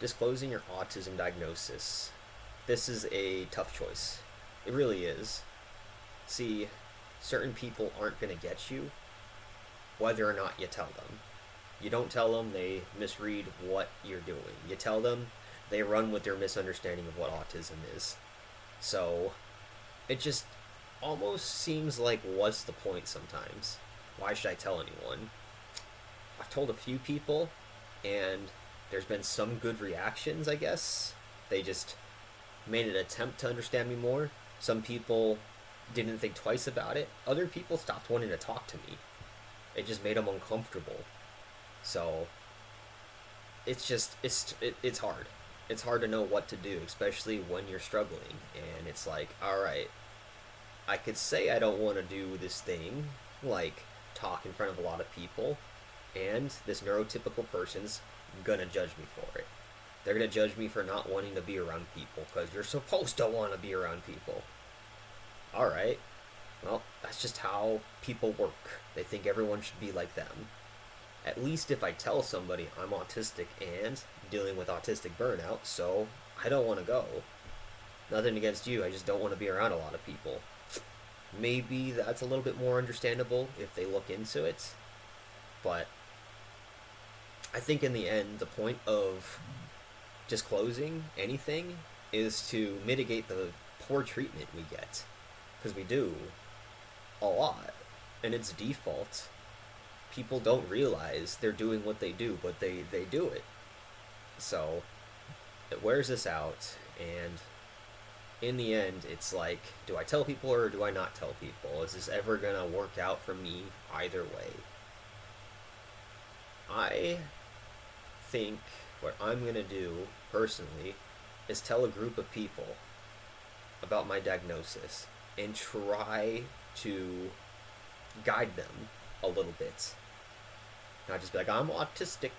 Disclosing your autism diagnosis. This is a tough choice. It really is. See, certain people aren't going to get you whether or not you tell them. You don't tell them, they misread what you're doing. You tell them, they run with their misunderstanding of what autism is. So, it just almost seems like, what's the point sometimes? Why should I tell anyone? I've told a few people, and there's been some good reactions, I guess. They just made an attempt to understand me more. Some people didn't think twice about it. Other people stopped wanting to talk to me. It just made them uncomfortable. So it's hard. It's hard to know what to do, especially when you're struggling. And it's like, all right, I could say I don't want to do this thing, like talk in front of a lot of people, and this neurotypical person's gonna judge me for it. They're gonna judge me for not wanting to be around people because you're supposed to want to be around people. All right, well, that's just how people work. They think everyone should be like them. At least if I tell somebody I'm autistic and dealing with autistic burnout, so I don't want to go. Nothing against you, I just don't want to be around a lot of people. Maybe that's a little bit more understandable if they look into it, but I think in the end, the point of disclosing anything is to mitigate the poor treatment we get, because we do a lot, and it's default. People don't realize they're doing what they do, but they do it. So it wears us out, and in the end, it's like, do I tell people or do I not tell people? Is this ever gonna work out for me either way? I think what I'm gonna do personally is tell a group of people about my diagnosis and try to guide them a little bit. Not just be like, I'm autistic.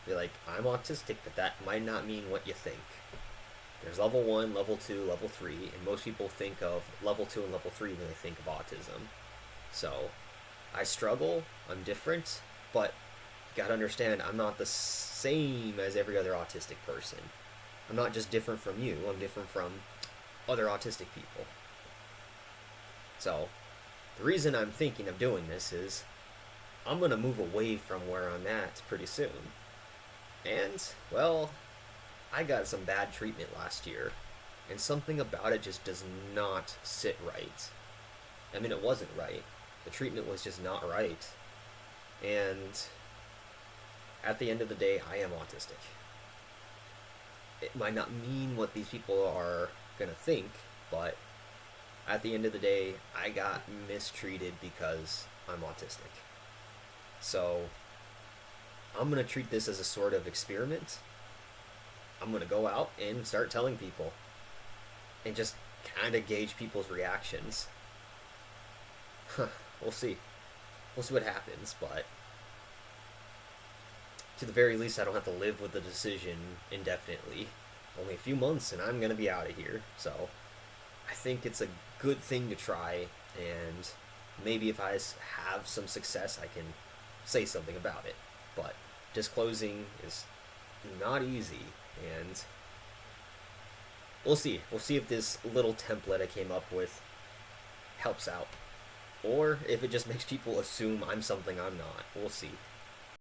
Be like, I'm autistic, but that might not mean what you think. There's level 1, level 2, level 3, and most people think of level 2 and level 3 when they think of autism. So, I struggle, I'm different, but you gotta understand, I'm not the same as every other autistic person. I'm not just different from you, I'm different from other autistic people. So, the reason I'm thinking of doing this is I'm gonna move away from where I'm at pretty soon. And, well, I got some bad treatment last year, and something about it just does not sit right. I mean, it wasn't right. The treatment was just not right. And at the end of the day, I am autistic. It might not mean what these people are gonna think, but at the end of the day, I got mistreated because I'm autistic. So, I'm gonna treat this as a sort of experiment. I'm gonna go out and start telling people and just kind of gauge people's reactions. We'll see. We'll see what happens, but to the very least, I don't have to live with the decision indefinitely. Only a few months and I'm gonna be out of here, so I think it's a good thing to try, and maybe if I have some success, I can say something about it. But disclosing is not easy, and we'll see. We'll see if this little template I came up with helps out, or if it just makes people assume I'm something I'm not. We'll see.